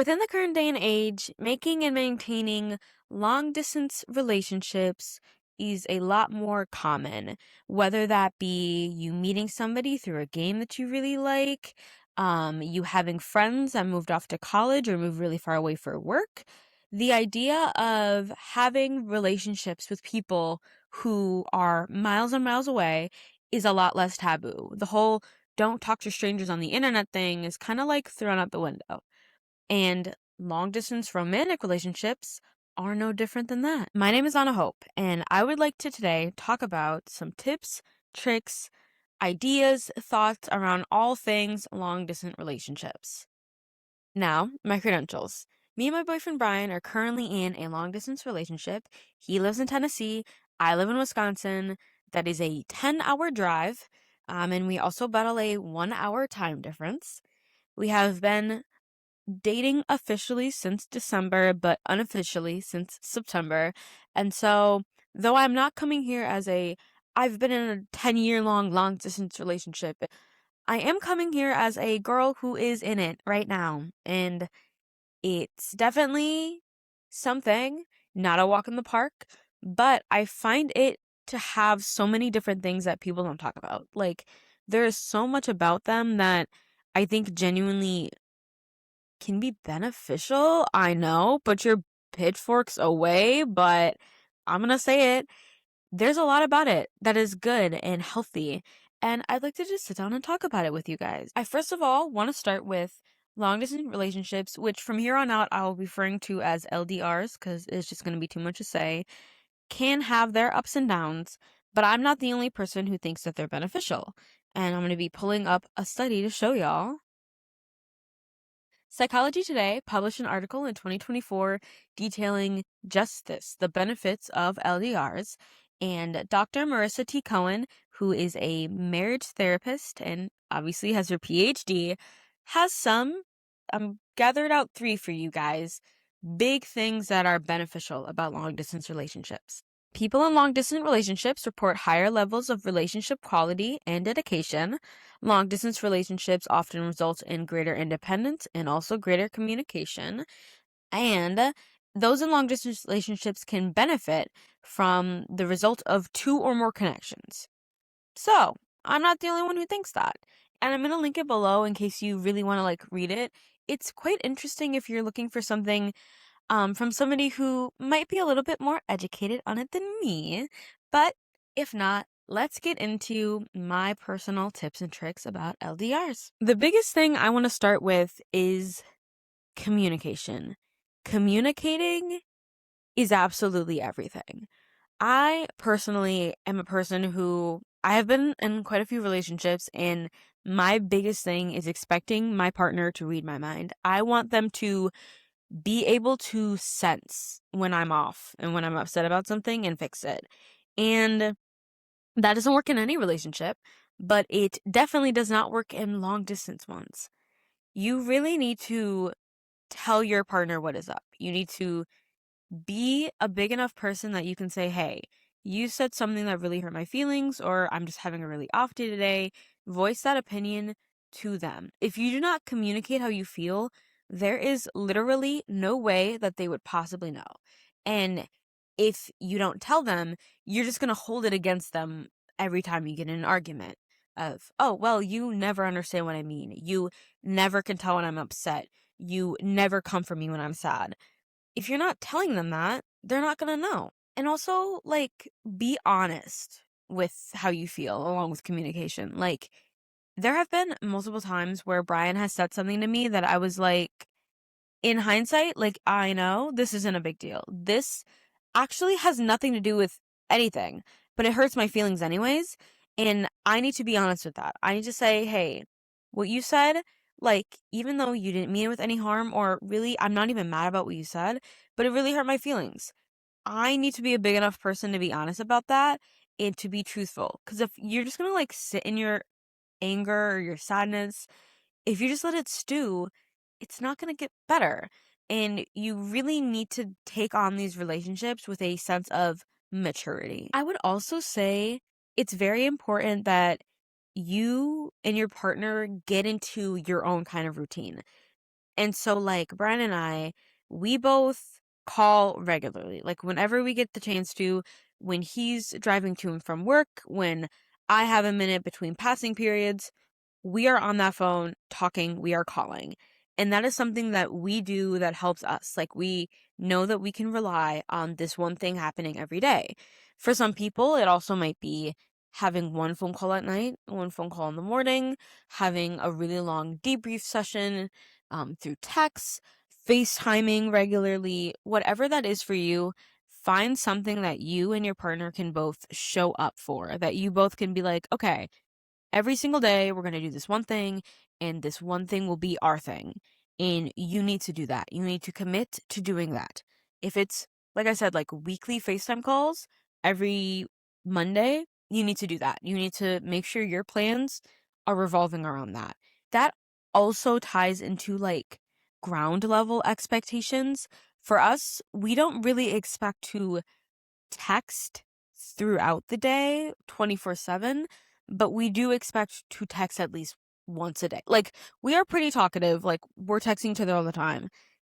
Within the current day and age, making and maintaining long distance relationships is a lot more common, whether that be you meeting somebody through a game that you really like, you having friends that moved off to college or moved really far away for work. The idea of having relationships with people who are miles and miles away is a lot less taboo. The whole don't talk to strangers on the internet thing is kind of like thrown out the window. And long distance romantic relationships are no different than that. My name is Anna Hope, and I would like to today talk about some tips, tricks, ideas, thoughts around all things long distance relationships. Now, my credentials. Me and my boyfriend Brian are currently in a long distance relationship. He lives in Tennessee, I live in Wisconsin. That is a 10-hour drive, and we also battle a 1 hour time difference. We have been dating officially since December, but unofficially since September. And so, though I'm not coming here as I've been in a 10-year long distance relationship, I am coming here as a girl who is in it right now. And it's definitely something, not a walk in the park, but I find it to have so many different things that people don't talk about. Like, there's so much about them that I think genuinely can be beneficial, I know, put your pitchforks away, but I'm gonna say it. There's a lot about it that is good and healthy, and I'd like to just sit down and talk about it with you guys. I first of all want to start with long distance relationships, which from here on out I'll be referring to as LDRs because it's just going to be too much to say, can have their ups and downs, but I'm not the only person who thinks that they're beneficial. And I'm going to be pulling up a study to show y'all. Psychology Today published an article in 2024 detailing just this, the benefits of LDRs. And Dr. Marissa T. Cohen, who is a marriage therapist and obviously has her PhD, has some, gathered out three for you guys, big things that are beneficial about long distance relationships. People in long distance relationships report higher levels of relationship quality and dedication. Long distance relationships often result in greater independence and also greater communication. And those in long distance relationships can benefit from the result of two or more connections. So, I'm not the only one who thinks that. And I'm going to link it below in case you really want to read it. It's quite interesting if you're looking for something from somebody who might be a little bit more educated on it than me. But if not, let's get into my personal tips and tricks about LDRs. The biggest thing I want to start with is communication. Communicating is absolutely everything. I personally am a person who I have been in quite a few relationships, and my biggest thing is expecting my partner to read my mind. I want them to be able to sense when I'm off and when I'm upset about something and fix it. And that doesn't work in any relationship, but it definitely does not work in long distance ones. You really need to tell your partner what is up. You need to be a big enough person that you can say, hey, you said something that really hurt my feelings, or I'm just having a really off day today. Voice that opinion to them. If you do not communicate how you feel, there is literally no way that they would possibly know. And if you don't tell them, you're just going to hold it against them every time you get in an argument of, oh, well, you never understand what I mean. You never can tell when I'm upset. You never come for me when I'm sad. If you're not telling them that, they're not going to know. And also, be honest with how you feel along with communication. There have been multiple times where Brian has said something to me that I was like, in hindsight, I know this isn't a big deal. This actually has nothing to do with anything, but it hurts my feelings anyways. And I need to be honest with that. I need to say, hey, what you said, even though you didn't mean it with any harm, or really, I'm not even mad about what you said, but it really hurt my feelings. I need to be a big enough person to be honest about that and to be truthful. Because if you're just going to sit in your anger or your sadness, if you just let it stew, it's not going to get better. And you really need to take on these relationships with a sense of maturity. I would also say it's very important that you and your partner get into your own kind of routine. And so, like, Brian and I, we both call regularly. Like, whenever we get the chance to, when he's driving to and from work, when I have a minute between passing periods, we are on that phone talking, we are calling. And that is something that we do that helps us. Like, we know that we can rely on this one thing happening every day. For some people, it also might be having one phone call at night, one phone call in the morning, having a really long debrief session through text, FaceTiming regularly, whatever that is for you. Find something that you and your partner can both show up for, that you both can be like, okay, every single day we're going to do this one thing, and this one thing will be our thing, and you need to do that. You need to commit to doing that. If it's, like I said, like weekly FaceTime calls every Monday, you need to do that. You need to make sure your plans are revolving around that. That also ties into like ground level expectations. For us, we don't really expect to text throughout the day 24/7, but we do expect to text at least once a day. Like, we are pretty talkative, like we're texting each other all the time,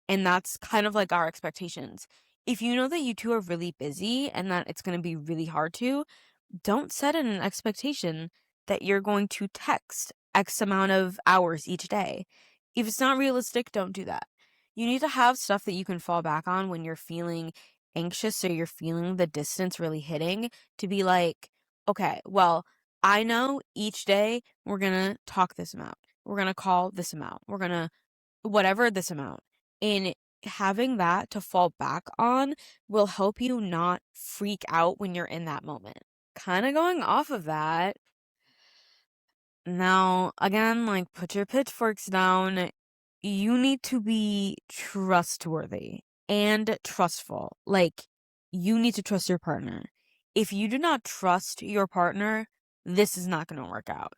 and that's kind of like our expectations. If you know that you two are really busy and that it's going to be really hard to, don't set an expectation that you're going to text X amount of hours each day. If it's not realistic, don't do that. You need to have stuff that you can fall back on when you're feeling anxious or you're feeling the distance really hitting, to be like, okay, well, I know each day we're going to talk this amount. We're going to call this amount. We're going to whatever this amount. And having that to fall back on will help you not freak out when you're in that moment. Kind of going off of that, now, again, like, put your pitchforks down. You need to be trustworthy and trustful. Like, you need to trust your partner. If you do not trust your partner, this is not going to work out.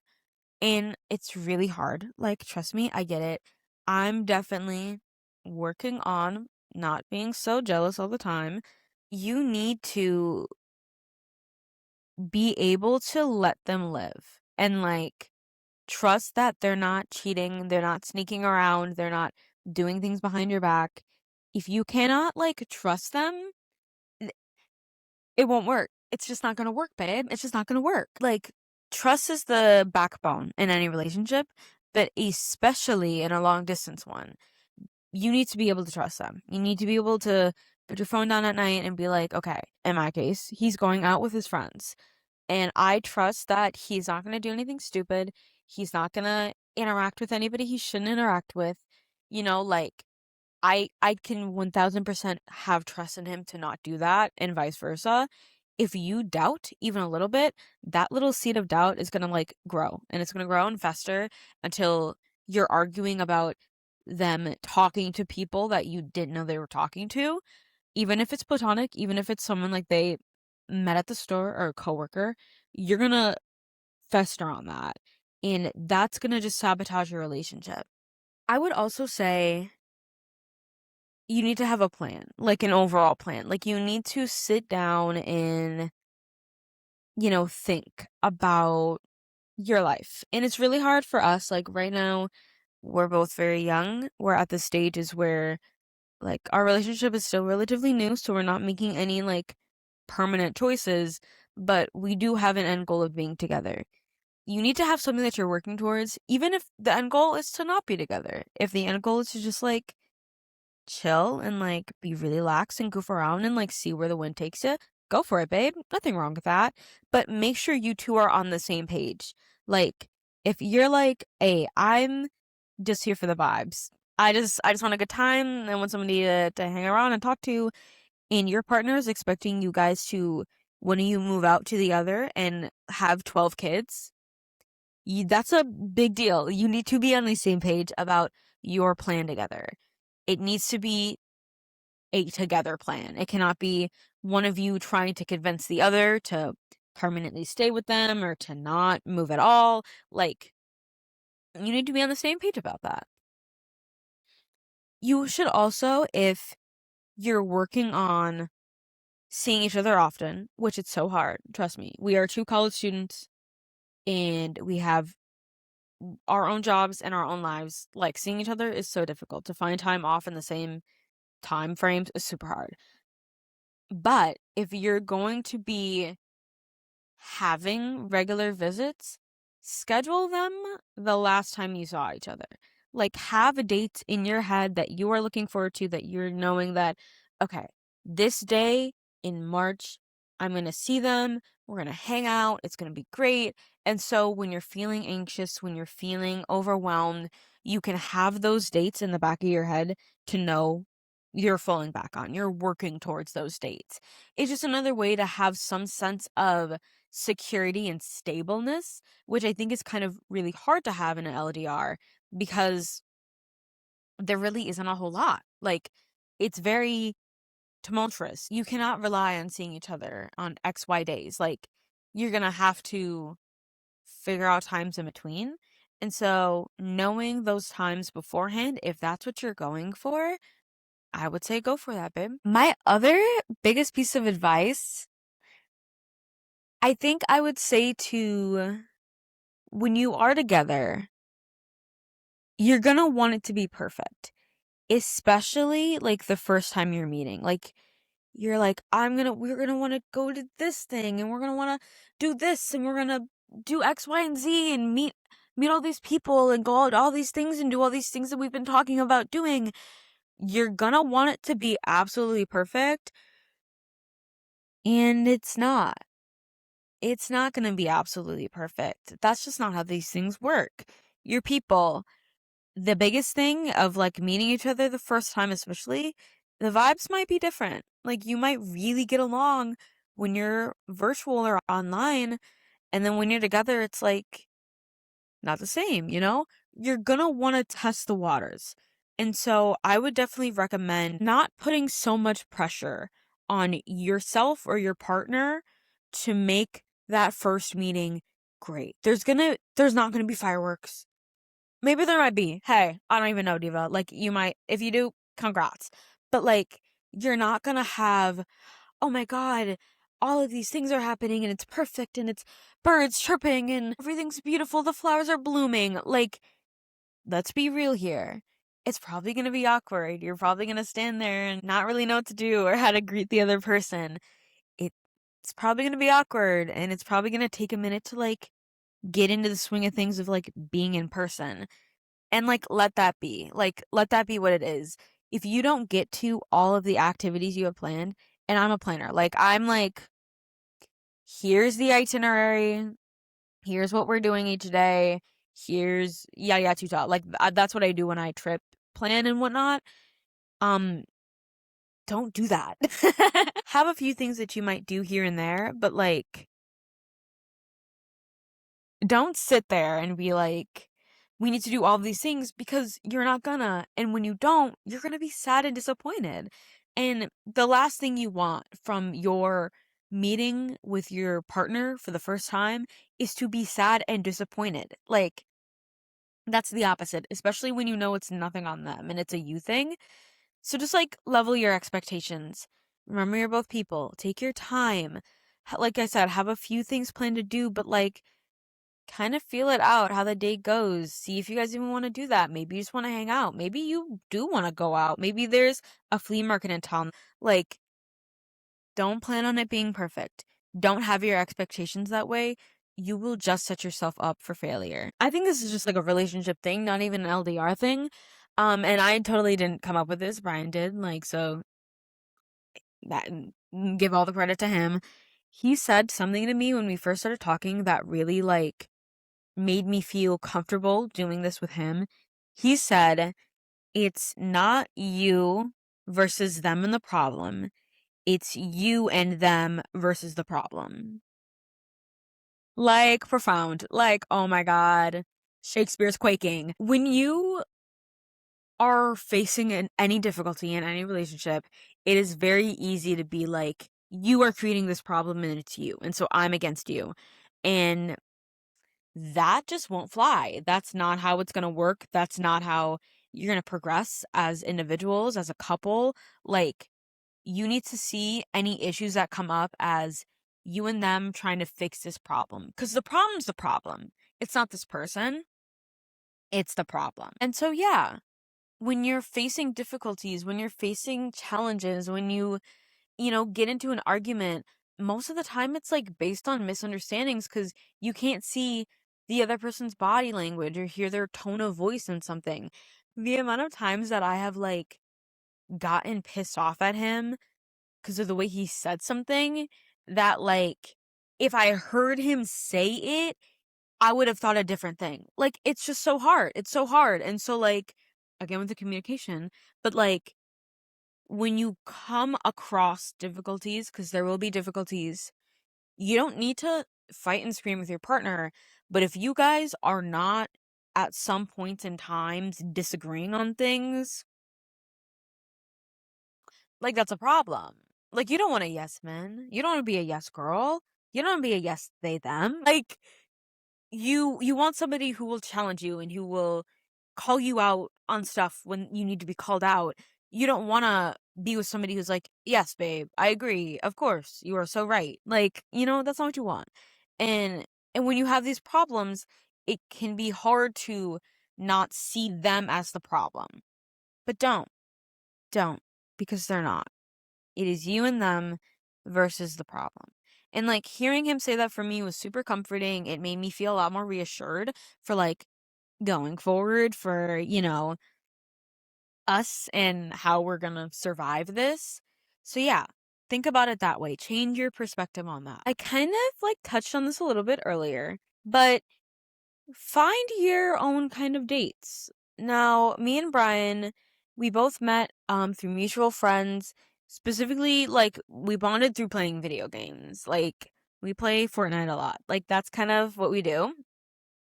And it's really hard. Like, trust me, I get it. I'm definitely working on not being so jealous all the time. You need to be able to let them live and, like, trust that they're not cheating, they're not sneaking around, they're not doing things behind your back. If you cannot, like, trust them, th- it won't work. It's just not gonna work, babe. It's just not gonna work. Like, trust is the backbone in any relationship, but especially in a long distance one. You need to be able to trust them. You need to be able to put your phone down at night and be like, okay, in my case, he's going out with his friends. And I trust that he's not going to do anything stupid. He's not going to interact with anybody he shouldn't interact with. Like, I can 1000% have trust in him to not do that, and vice versa. If you doubt even a little bit, that little seed of doubt is going to, like, grow, and it's going to grow and fester until you're arguing about them talking to people that you didn't know they were talking to, even if it's platonic, even if it's someone like they met at the store or a coworker. You're gonna fester on that, and that's gonna just sabotage your relationship. I would also say you need to have a plan, like an overall plan. Like, you need to sit down and, think about your life. And it's really hard for us. Like, right now, we're both very young. We're at the stages where, like, our relationship is still relatively new, so we're not making any, like, permanent choices, but we do have an end goal of being together. You need to have something that you're working towards, even if the end goal is to not be together. If the end goal is to just, like, chill and, like, be really lax and goof around and, like, see where the wind takes you, go for it, babe. Nothing wrong with that. But make sure you two are on the same page. Like, if you're like, hey, I'm just here for the vibes. I just want a good time. I want somebody to hang around and talk to. And your partner is expecting you guys to, when you move out to the other and have 12 kids, that's a big deal. You need to be on the same page about your plan together. It needs to be a together plan. It cannot be one of you trying to convince the other to permanently stay with them or to not move at all. Like, you need to be on the same page about that. You should also, if you're working on seeing each other often, which it's so hard, trust me. We are two college students and we have our own jobs and our own lives, like seeing each other is so difficult. To find time off in the same time frames is super hard. But if you're going to be having regular visits, schedule them the last time you saw each other. Like, have dates in your head that you are looking forward to, that you're knowing that, okay, this day in March, I'm going to see them. We're going to hang out. It's going to be great. And so when you're feeling anxious, when you're feeling overwhelmed, you can have those dates in the back of your head to know you're falling back on. You're working towards those dates. It's just another way to have some sense of security and stableness, which I think is kind of really hard to have in an LDR because there really isn't a whole lot. Like, it's very tumultuous. You cannot rely on seeing each other on XY days. Like, you're going to have to figure out times in between. And so, knowing those times beforehand, if that's what you're going for, I would say go for that, babe. My other biggest piece of advice, I think I would say to when you are together, you're gonna want it to be perfect, especially like the first time you're meeting. Like, you're like, we're gonna want to go to this thing and we're gonna want to do this and we're gonna do X, Y, and Z and meet all these people and go out all these things and do all these things that we've been talking about doing. You're gonna want it to be absolutely perfect, and it's not. It's not gonna be absolutely perfect. That's just not how these things work. You're people. The biggest thing of like meeting each other the first time, especially, the vibes might be different. Like, you might really get along when you're virtual or online, and then when you're together, it's like not the same, you know? You're gonna want to test the waters. And so I would definitely recommend not putting so much pressure on yourself or your partner to make that first meeting great. There's not gonna be fireworks. Maybe there might be. Hey, I don't even know, Diva. Like, you might, if you do, congrats. But like, you're not gonna have, oh my God, all of these things are happening and it's perfect and it's birds chirping and everything's beautiful. The flowers are blooming. Like, let's be real here. It's probably gonna be awkward. You're probably gonna stand there and not really know what to do or how to greet the other person. It's probably gonna be awkward and it's probably gonna take a minute to like get into the swing of things of like being in person. And, like, let that be. Like, let that be what it is. If you don't get to all of the activities you have planned, and I'm a planner, like, I'm like, here's the itinerary, here's what we're doing each day, here's yada yada tuta. Like, that's what I do when I trip plan and whatnot. Um, don't do that. Have a few things that you might do here and there, but, like, don't sit there and be like, we need to do all of these things, because you're not gonna. And when you don't, you're gonna be sad and disappointed. And the last thing you want from your meeting with your partner for the first time is to be sad and disappointed. Like, that's the opposite, especially when you know it's nothing on them and it's a you thing. So just like level your expectations. Remember, you're both people. Take your time. Like I said, have a few things planned to do, but like, kind of feel it out how the date goes. See if you guys even want to do that. Maybe you just want to hang out. Maybe you do want to go out. Maybe there's a flea market in town. Like, don't plan on it being perfect. Don't have your expectations that way. You will just set yourself up for failure. I think this is just like a relationship thing, not even an LDR thing. And I totally didn't come up with this. Brian did. Like, so that, give all the credit to him. He said something to me when we first started talking that really like made me feel comfortable doing this with him. He said, it's not you versus them and the problem. It's you and them versus the problem. Like, profound. Like, oh my God. Shakespeare's quaking. When you are facing any difficulty in any relationship, it is very easy to be like, you are creating this problem and it's you. And so I'm against you. And that just won't fly. That's not how it's going to work. That's not how you're going to progress as individuals, as a couple. Like, you need to see any issues that come up as you and them trying to fix this problem. Because the problem's the problem. It's not this person. it's the problem. And so, yeah, when you're facing difficulties, when you're facing challenges, when you get into an argument, most of the time it's like based on misunderstandings because you can't see the other person's body language or hear their tone of voice in something. The amount of times that I have like gotten pissed off at him because of the way he said something that like if I heard him say it, I would have thought a different thing. Like it's just so hard. It's so hard. And so like again with the communication, but like when you come across difficulties, because there will be difficulties, you don't need to fight and scream with your partner. But if you guys are not at some points in times disagreeing on things, like that's a problem. Like you don't want a yes man. You don't want to be a yes girl. You don't want to be a yes they them. Like you want somebody who will challenge you and who will call you out on stuff when you need to be called out. You don't want to be with somebody who's like, "Yes, babe, I agree. Of course, you are so right." Like, that's not what you want. And and when you have these problems, it can be hard to not see them as the problem. But don't because they're not. It is you and them versus the problem. And like hearing him say that for me was super comforting. It made me feel a lot more reassured for like going forward for, us and how we're going to survive this. So yeah, think about it that way. Change your perspective on that. I kind of like touched on this a little bit earlier, but find your own kind of dates. Now, me and Brian, we both met through mutual friends. Specifically, like we bonded through playing video games. Like we play Fortnite a lot. Like that's kind of what we do.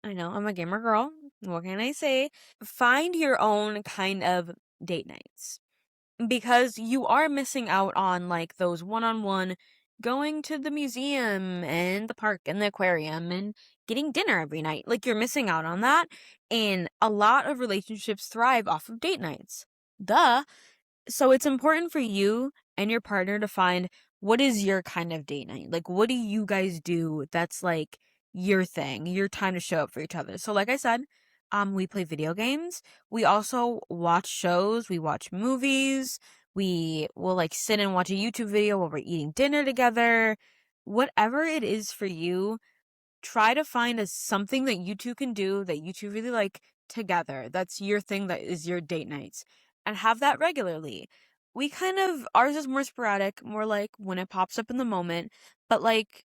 I know I'm a gamer girl. What can I say? Find your own kind of date nights because you are missing out on like those one-on-one going to the museum and the park and the aquarium and getting dinner every night. Like you're missing out on that. And a lot of relationships thrive off of date nights. Duh. So it's important for you and your partner to find what is your kind of date night? Like, what do you guys do that's like your thing, your time to show up for each other? So, like I said, we play video games. We also watch shows. We watch movies. We will like sit and watch a YouTube video while we're eating dinner together. Whatever it is for you, try to find something that you two can do that you two really like together. That's your thing, that is your date nights. And have that regularly. Ours is more sporadic, more like when it pops up in the moment. But like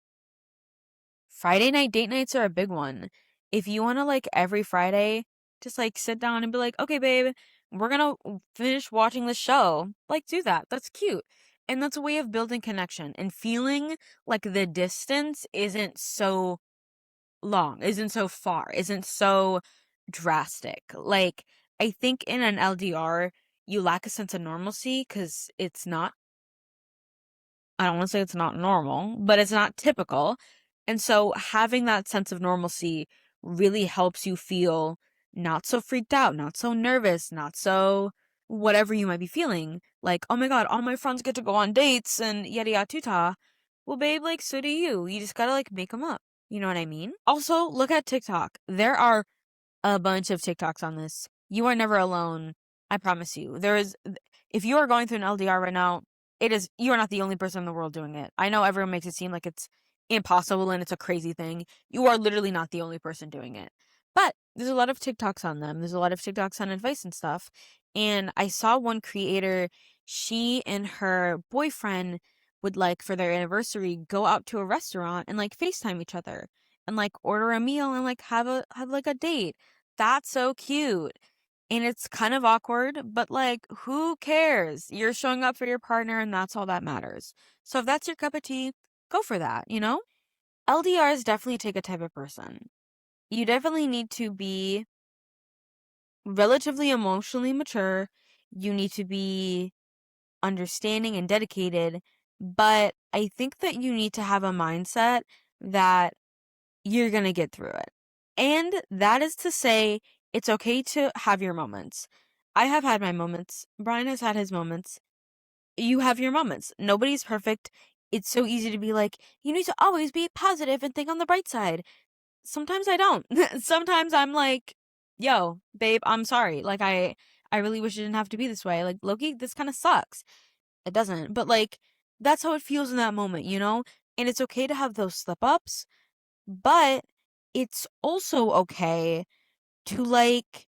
Friday night date nights are a big one. If you want to like every Friday, just like sit down and be like, okay, babe, we're gonna finish watching the show. Like, do that. That's cute. And that's a way of building connection and feeling like the distance isn't so long, isn't so far, isn't so drastic. Like, I think in an LDR, you lack a sense of normalcy because it's not, I don't want to say it's not normal, but it's not typical. And so having that sense of normalcy really helps you feel not so freaked out, not so nervous, not so whatever you might be feeling. Like, oh my God, all my friends get to go on dates and yada yada tuta. Well, babe, like, so do you. You just gotta like make them up. You know what I mean? Also, look at TikTok. There are a bunch of TikToks on this. You are never alone. I promise you. If you are going through an LDR right now, you are not the only person in the world doing it. I know everyone makes it seem like it's impossible and it's a crazy thing. You are literally not the only person doing it. But there's a lot of TikToks on them. There's a lot of TikToks on advice and stuff. And I saw one creator, she and her boyfriend would like for their anniversary go out to a restaurant and like FaceTime each other and like order a meal and like have like a date. That's so cute. And it's kind of awkward, but like who cares? You're showing up for your partner and that's all that matters. So if that's your cup of tea, go for that? LDRs definitely take a type of person. You definitely need to be relatively emotionally mature. You need to be understanding and dedicated, but I think that you need to have a mindset that you're going to get through it. And that is to say, it's okay to have your moments. I have had my moments. Brian has had his moments. You have your moments. Nobody's perfect. It's so easy to be like, you need to always be positive and think on the bright side. Sometimes I don't. Sometimes I'm like, yo, babe, I'm sorry. Like, I really wish it didn't have to be this way. Like, Loki, this kind of sucks. It doesn't, but like, that's how it feels in that moment, you know? And it's okay to have those slip ups, but it's also okay to like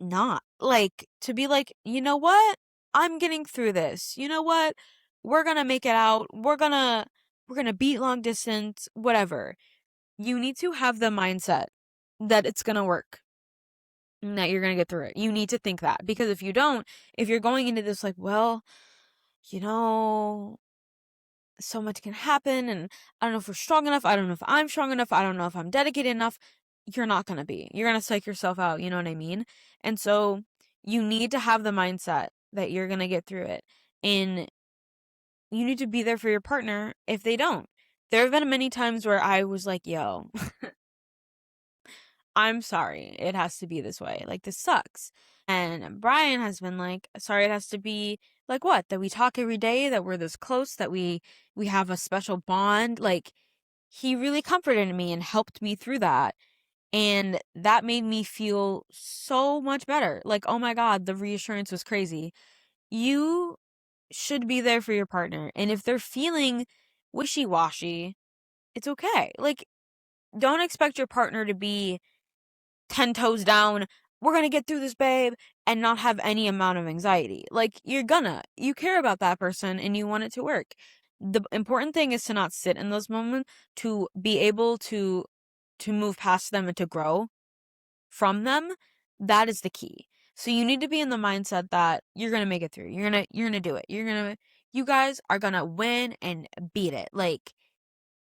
not like to be like, you know what? I'm getting through this. You know what? We're gonna make it out. We're gonna beat long distance, whatever. You need to have the mindset that it's gonna work and that you're gonna get through it. You need to think that because if you don't, if you're going into this like, well, you know, so much can happen and I don't know if we're strong enough. I don't know if I'm strong enough. I don't know if I'm dedicated enough. You're not going to be. You're going to psych yourself out. You know what I mean? And so you need to have the mindset that you're going to get through it. And you need to be there for your partner if they don't. There have been many times where I was like, yo, I'm sorry. It has to be this way. Like, this sucks. And Brian has been like, sorry, it has to be like what? That we talk every day, that we're this close, that we have a special bond. Like, he really comforted me and helped me through that. And that made me feel so much better. Like, oh my God, the reassurance was crazy. You should be there for your partner. And if they're feeling wishy-washy, it's okay. Like, don't expect your partner to be 10 toes down. We're going to get through this, babe, and not have any amount of anxiety. Like, you care about that person and you want it to work. The important thing is to not sit in those moments, to be able to move past them and to grow from them. That is the key. So you need to be in the mindset that you're going to make it through. You're going to do it. You guys are going to win and beat it. Like,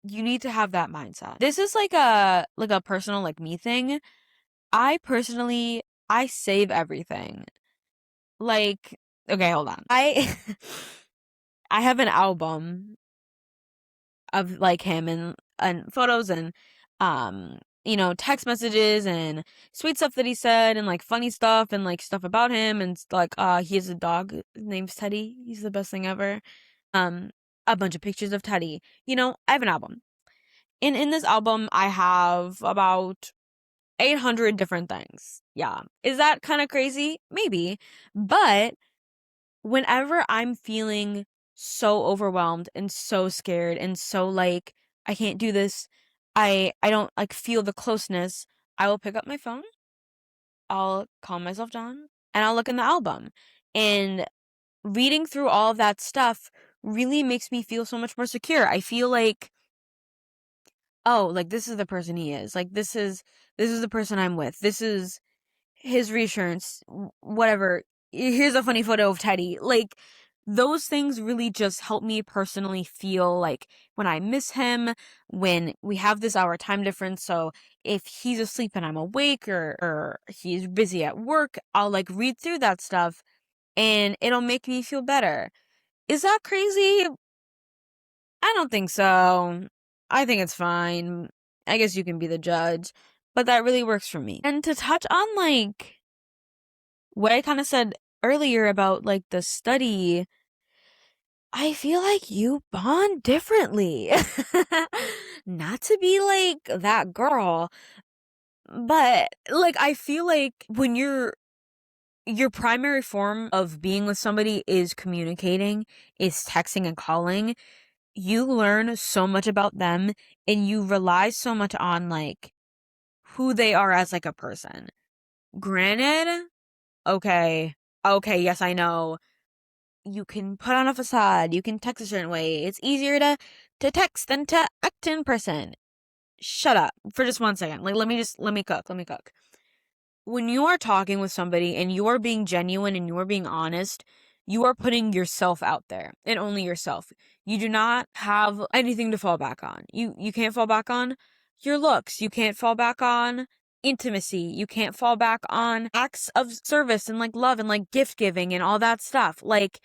you need to have that mindset. This is like a personal like me thing. I personally, I save everything. Like, okay, hold on. I have an album of like him and photos and text messages and sweet stuff that he said and like funny stuff and like stuff about him and like he has a dog. His name's Teddy. He's the best thing ever. A bunch of pictures of Teddy. I have an album. And in this album I have about 800 different things. Yeah. Is that kind of crazy? Maybe. But whenever I'm feeling so overwhelmed and so scared and so like I can't do this, I don't like feel the closeness, I will pick up my phone, I'll calm myself down, and I'll look in the album. And reading through all of that stuff really makes me feel so much more secure. I feel like, oh, like this is the person he is. Like this is the person I'm with. This is his reassurance, whatever. Here's a funny photo of Teddy. Like, those things really just help me personally feel like when I miss him, when we have this hour time difference. So if he's asleep and I'm awake or he's busy at work, I'll like read through that stuff and it'll make me feel better. Is that crazy? I don't think so. I think it's fine. I guess you can be the judge, but that really works for me. And to touch on like what I kind of said earlier about like the study, I feel like you bond differently. Not to be like that girl, but like I feel like when your primary form of being with somebody is communicating, is texting and calling, you learn so much about them and you rely so much on like who they are as like a person. Granted, okay, yes, I know you can put on a facade, you can text a certain way. It's easier to text than to act in person. Shut up for just 1 second. Like let me cook. When you are talking with somebody and you are being genuine and you are being honest, you are putting yourself out there and only yourself. You do not have anything to fall back on. You can't fall back on your looks. You can't fall back on intimacy. You can't fall back on acts of service and like love and like gift giving and all that stuff. Like,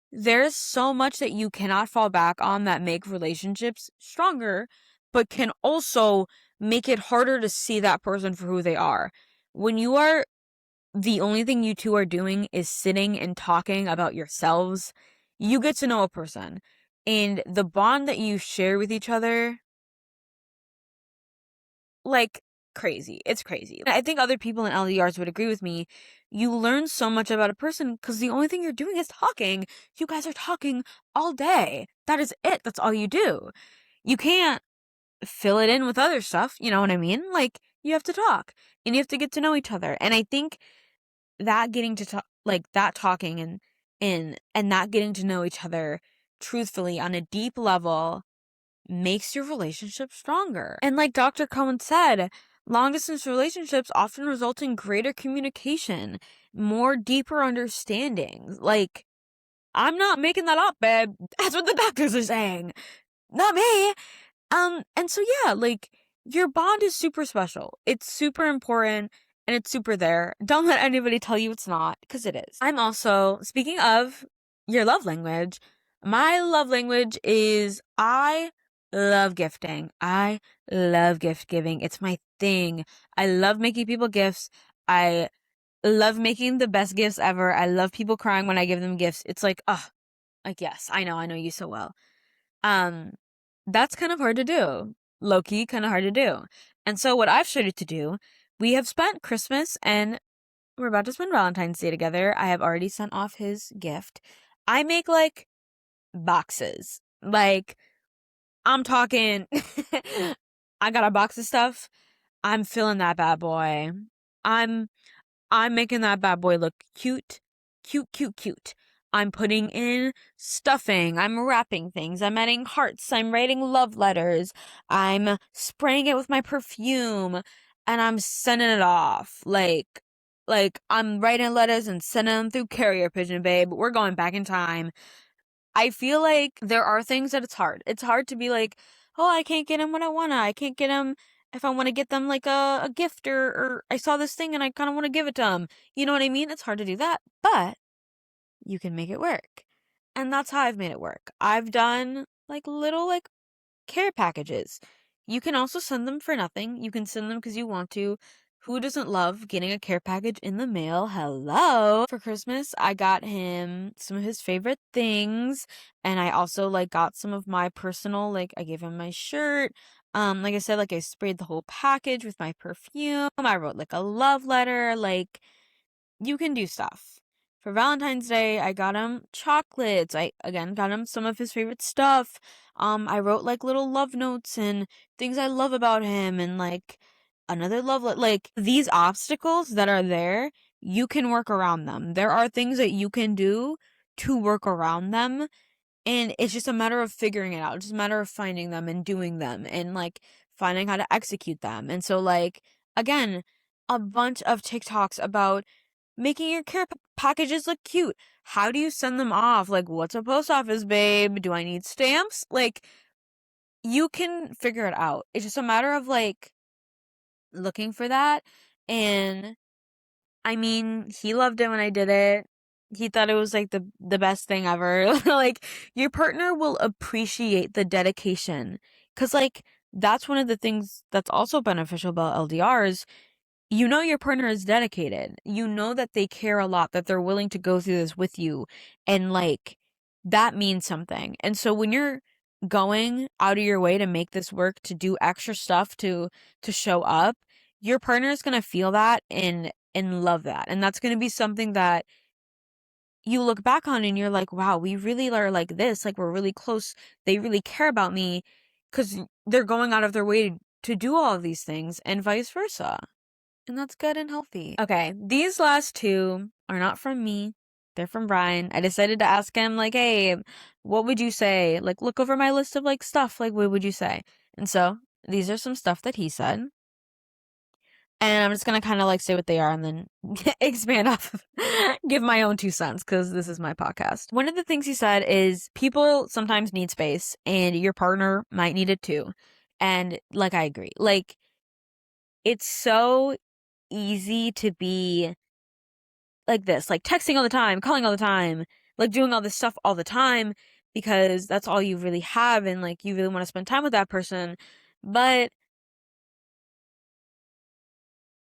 there's so much that you cannot fall back on that make relationships stronger, but can also make it harder to see that person for who they are. When you are, the only thing you two are doing is sitting and talking about yourselves, you get to know a person. And the bond that you share with each other, like, crazy. It's crazy. I think other people in LDRs would agree with me. You learn so much about a person because the only thing you're doing is talking. You guys are talking all day. That is it. That's all you do. You can't fill it in with other stuff. You know what I mean? Like, you have to talk and you have to get to know each other. And I think that getting to talk, like that talking and that getting to know each other truthfully on a deep level makes your relationship stronger. And like Dr. Cohen said, long distance relationships often result in greater communication, more deeper understanding. Like, I'm not making that up, babe. That's what the doctors are saying. Not me. And so yeah, like, your bond is super special. It's super important and it's super there. Don't let anybody tell you it's not, because it is. I'm also, speaking of your love language, my love language is I love gifting. I love gift giving. It's my thing. I love making people gifts. I love making the best gifts ever. I love people crying when I give them gifts. It's like, oh, like, yes, I know you so well. Um, that's kind of hard to do. Low key, kind of hard to do. And so what I've started to do, we have spent Christmas and we're about to spend Valentine's Day together. I have already sent off his gift. I make like boxes. Like, I'm talking, I got a box of stuff. I'm filling that bad boy. I'm I'm making that bad boy look cute, cute, cute, cute. I'm putting in stuffing. I'm wrapping things. I'm adding hearts. I'm writing love letters. I'm spraying it with my perfume and I'm sending it off. Like I'm writing letters and sending them through carrier pigeon, babe. We're going back in time. I feel like there are things that it's hard. It's hard to be like, oh, I can't get him what I wanna. I can't get him if I want to get them like a gift or I saw this thing and I kind of want to give it to them. You know what I mean? It's hard to do that, but you can make it work. And that's how I've made it work. I've done like little like care packages. You can also send them for nothing. You can send them because you want to. Who doesn't love getting a care package in the mail? Hello. For Christmas, I got him some of his favorite things, and I also like got some of my personal, like I gave him my shirt. Like I said, like I sprayed the whole package with my perfume. I wrote like a love letter, like you can do stuff. For Valentine's Day, I got him chocolates. I again got him some of his favorite stuff. I wrote like little love notes and things I love about him and like another like these obstacles that are there, you can work around them. There are things that you can do to work around them, and it's just a matter of figuring it out. It's just a matter of finding them and doing them and like finding how to execute them. And so like again, a bunch of TikToks about making your care packages look cute. How do you send them off? Like, what's a post office, babe? Do I need stamps? Like, you can figure it out. It's just a matter of like looking for that. And I mean, he loved it when I did it. He thought it was like the best thing ever. Like, your partner will appreciate the dedication. 'Cause like that's one of the things that's also beneficial about LDRs. You know your partner is dedicated. You know that they care a lot, that they're willing to go through this with you. And like that means something. And so when you're going out of your way to make this work, to do extra stuff to show up, your partner is going to feel that and love that. And that's going to be something that you look back on and you're like, wow, we really are like this. Like, we're really close. They really care about me because they're going out of their way to do all of these things and vice versa. And that's good and healthy. Okay, these last two are not from me. They're from Brian. I decided to ask him, like, hey, what would you say? Like, look over my list of, like, stuff. Like, what would you say? And so, these are some stuff that he said. And I'm just gonna kind of, like, say what they are and then expand off of, give my own 2 cents, because this is my podcast. One of the things he said is people sometimes need space, and your partner might need it too. And, like, I agree. Like, it's so easy to be like this, like texting all the time, calling all the time, like doing all this stuff all the time because that's all you really have and like you really want to spend time with that person. But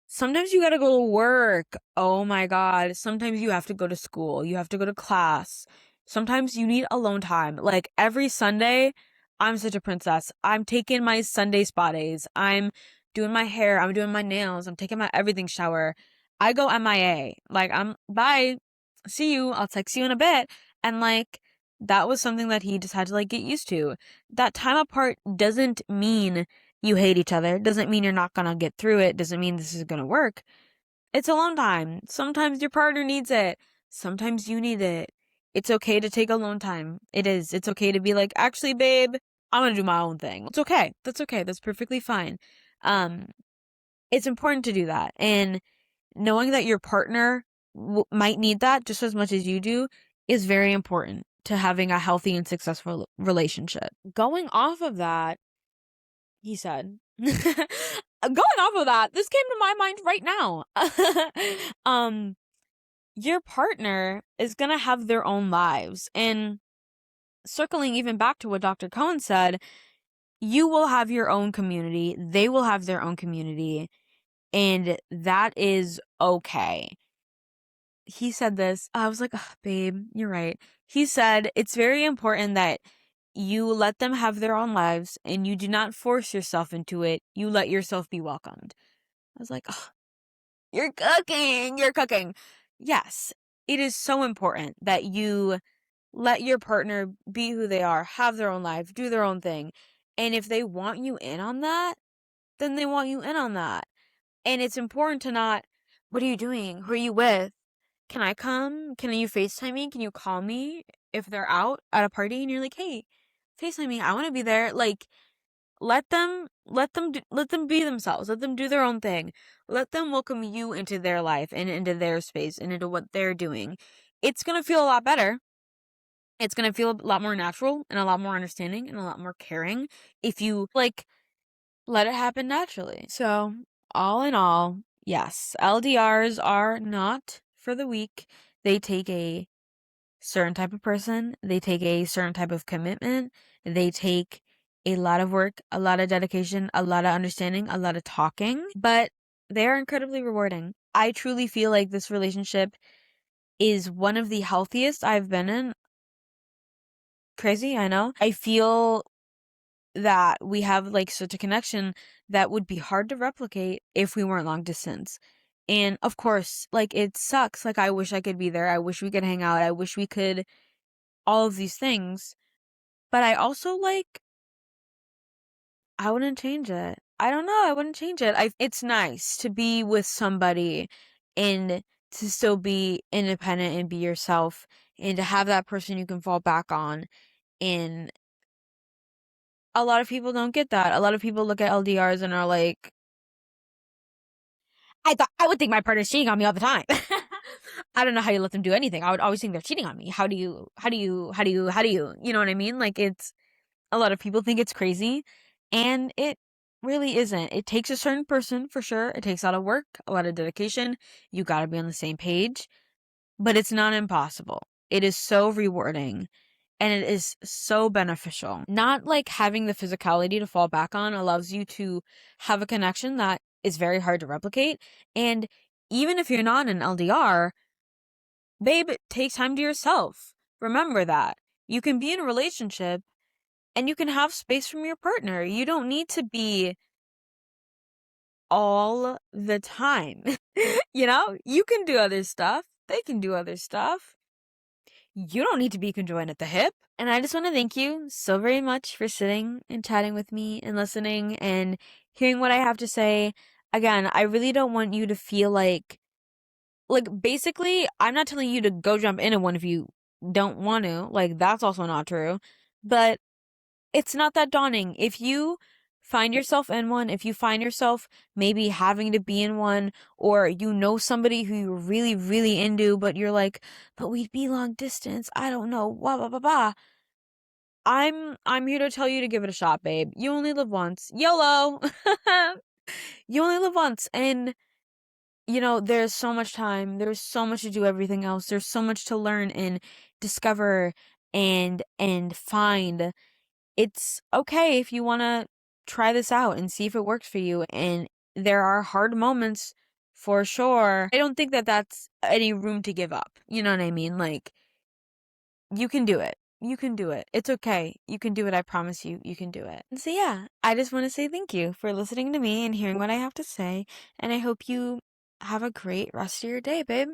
sometimes you gotta go to work. Oh my God. Sometimes you have to go to school. You have to go to class. Sometimes you need alone time. Like every Sunday, I'm such a princess. I'm taking my Sunday spa days. I'm doing my hair, I'm doing my nails, I'm taking my everything shower. I go MIA. Like, I'm bye. See you. I'll text you in a bit. And like, that was something that he just had to like get used to. That time apart doesn't mean you hate each other. Doesn't mean you're not gonna get through it. Doesn't mean this is gonna work. It's alone time. Sometimes your partner needs it. Sometimes you need it. It's okay to take alone time. It is. It's okay to be like, actually, babe, I'm gonna do my own thing. It's okay. That's okay. That's perfectly fine. Um, it's important to do that. And knowing that your partner might need that just as much as you do is very important to having a healthy and successful relationship. Going off of that, he said, going off of that, this came to my mind right now. Your partner is gonna have their own lives. And circling even back to what Dr. Cohen said, you will have your own community, they will have their own community, and that is okay. He said this, I was like, oh, babe, you're right. He said, it's very important that you let them have their own lives and you do not force yourself into it. You let yourself be welcomed. I was like, oh, you're cooking. You're cooking. Yes, it is so important that you let your partner be who they are, have their own life, do their own thing. And if they want you in on that, then they want you in on that. And it's important to not, what are you doing? Who are you with? Can I come? Can you FaceTime me? Can you call me if they're out at a party and you're like, hey, FaceTime me. I want to be there. Like, let them be themselves. Let them do their own thing. Let them welcome you into their life and into their space and into what they're doing. It's going to feel a lot better. It's going to feel a lot more natural and a lot more understanding and a lot more caring if you like let it happen naturally. So, all in all, yes, LDRs are not for the weak. They take a certain type of person, they take a certain type of commitment, they take a lot of work, a lot of dedication, a lot of understanding, a lot of talking, but they are incredibly rewarding. I truly feel like this relationship is one of the healthiest I've been in. Crazy, I know. I feel that we have like such a connection that would be hard to replicate if we weren't long distance. And of course, like it sucks. Like I wish I could be there. I wish we could hang out. I wish we could all of these things. But I also like I wouldn't change it. I don't know, I wouldn't change it. It's nice to be with somebody and to still be independent and be yourself and to have that person you can fall back on. And a lot of people don't get that. A lot of people look at LDRs and are like, I thought I would think my partner's cheating on me all the time. I don't know how you let them do anything. I would always think they're cheating on me. You know what I mean? Like it's a lot of people think it's crazy and it really isn't. It takes a certain person for sure. It takes a lot of work, a lot of dedication. You got to be on the same page, but it's not impossible. It is so rewarding and it is so beneficial. Not like having the physicality to fall back on allows you to have a connection that is very hard to replicate. And even if you're not an LDR, babe, take time to yourself. Remember that. You can be in a relationship and you can have space from your partner. You don't need to be all the time. You know, you can do other stuff. They can do other stuff. You don't need to be conjoined at the hip. And I just want to thank you so very much for sitting and chatting with me and listening and hearing what I have to say. Again, I really don't want you to feel like basically, I'm not telling you to go jump into one if you don't want to. Like, that's also not true. But it's not that daunting. If you find yourself in one, if you find yourself maybe having to be in one, or you know somebody who you're really, really into, but you're like, but we'd be long distance. I don't know. Blah blah blah blah. I'm here to tell you to give it a shot, babe. You only live once. YOLO. You only live once, and you know, there's so much time. There's so much to do everything else. There's so much to learn and discover and find. It's okay if you want to try this out and see if it works for you. And there are hard moments for sure. I don't think that that's any room to give up. You know what I mean? Like, you can do it. You can do it. It's okay. You can do it. I promise you, you can do it. And so, yeah, I just want to say thank you for listening to me and hearing what I have to say. And I hope you have a great rest of your day, babe.